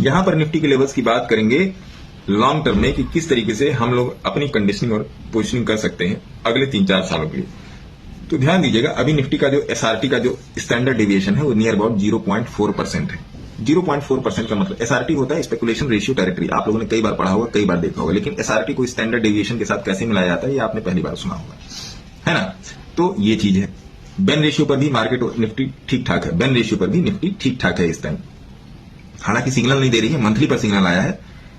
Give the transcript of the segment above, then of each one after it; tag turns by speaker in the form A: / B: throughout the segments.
A: यहां पर निफ्टी के लेवल्स की बात करेंगे लॉन्ग टर्म में कि किस तरीके से हम लोग अपनी कंडीशनिंग और पोजिशनिंग कर सकते हैं अगले 3-4 सालों के लिए। तो ध्यान दीजिएगा, अभी निफ्टी का जो एसआरटी का जो स्टैंडर्ड डेविएशन है वो नियर अबाउट 0.4% है। 0.4% का मतलब एसआरटी होता है स्पेकुलेशन रेशियो टेरिटरी। आप लोगों ने कई बार पढ़ा होगा, कई बार देखा होगा, लेकिन एसआरटी को स्टैंडर्ड डेविएशन के साथ कैसे मिलाया जाता है ये आपने पहली बार सुना होगा, है ना। तो ये चीज है। बेन रेशियो पर भी मार्केट निफ्टी ठीक ठाक है, बेन रेशियो पर भी निफ्टी ठीक ठाक है इस टाइम। हालांकि सिग्नल नहीं दे रही है, मंथली पर सिग्नल आया है,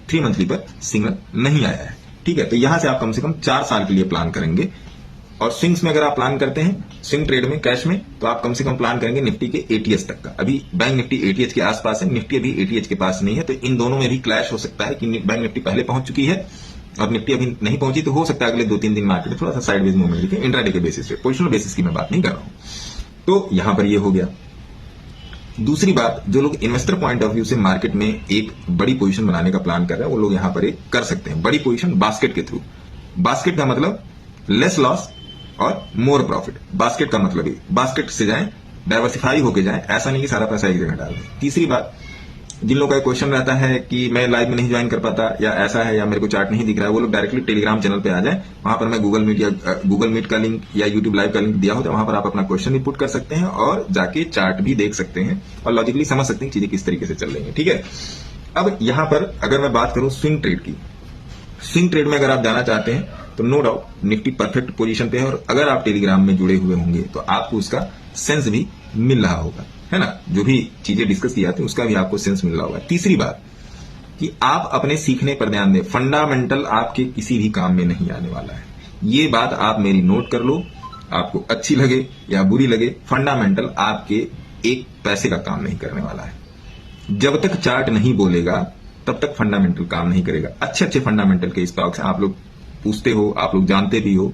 A: 3 मंथली पर सिग्नल नहीं आया है। ठीक है, तो यहां से आप कम से कम 4 साल के लिए प्लान करेंगे। और स्विंग्स में अगर आप प्लान करते हैं, स्विंग ट्रेड में कैश में, तो आप कम से कम प्लान करेंगे निफ्टी के एटीएच तक का। अभी बैंक निफ्टी एटीएच के आसपास है, निफ्टी अभी एटीएच के पास नहीं है, तो इन दोनों में भी क्लैश हो सकता है कि बैंक निफ्टी पहले पहुंच चुकी है और निफ्टी अभी नहीं पहुंची, तो हो सकता है अगले 2-3 दिन मार्केट थोड़ा सा साइडवेज मूवमेंट दिखे इंट्राडे के बेसिस पे, पोजिशनल बेसिस की मैं बात नहीं कर रहा हूं। तो यहां पर ये हो गया। दूसरी बात, जो लोग इन्वेस्टर पॉइंट ऑफ व्यू से मार्केट में एक बड़ी पोजीशन बनाने का प्लान कर रहे हैं, वो लोग यहां पर एक कर सकते हैं बड़ी पोजीशन बास्केट के थ्रू। बास्केट का मतलब लेस लॉस और मोर प्रॉफिट। बास्केट का मतलब ही बास्केट से जाएं, डाइवर्सिफाई होके जाएं, ऐसा नहीं कि सारा पैसा एक जगह डाल दें। तीसरी बात, जिन लोगों का क्वेश्चन रहता है कि मैं लाइव में नहीं ज्वाइन कर पाता, या ऐसा है, या मेरे को चार्ट नहीं दिख रहा है, वो लोग डायरेक्टली टेलीग्राम चैनल पे आ जाएं। वहां पर मैं गूगल मीट का लिंक या यूट्यूब लाइव का लिंक दिया होता है, वहां पर आप अपना क्वेश्चन भी पुट कर सकते हैं और जाके चार्ट भी देख सकते हैं और लॉजिकली समझ सकते हैं चीजें किस तरीके से चल रही है। ठीक है, अब यहां पर अगर मैं बात करूं स्विंग ट्रेड की, स्विंग ट्रेड में अगर आप जाना चाहते हैं तो no doubt Nifty perfect position पे है, और अगर आप टेलीग्राम में जुड़े हुए होंगे तो आपको उसका सेंस भी मिल रहा होगा, है ना। जो भी चीजें डिस्कस की जाती है उसका भी आपको सेंस मिल रहा होगा। तीसरी बात कि आप अपने सीखने पर ध्यान दें, फंडामेंटल आपके किसी भी काम में नहीं आने वाला है। ये बात आप मेरी नोट कर लो, आपको अच्छी लगे या बुरी लगे, फंडामेंटल आपके एक पैसे का काम नहीं करने वाला है। जब तक चार्ट नहीं बोलेगा तब तक फंडामेंटल काम नहीं करेगा। अच्छे अच्छे फंडामेंटल के स्टॉक्स आप लोग पूछते हो, आप लोग जानते भी हो,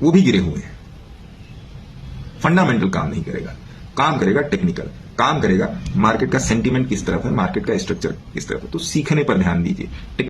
A: वो भी गिरे हुए हैं। फंडामेंटल काम नहीं करेगा, काम करेगा टेक्निकल, काम करेगा मार्केट का सेंटीमेंट किस तरफ है, मार्केट का स्ट्रक्चर किस तरफ है। तो सीखने पर ध्यान दीजिए।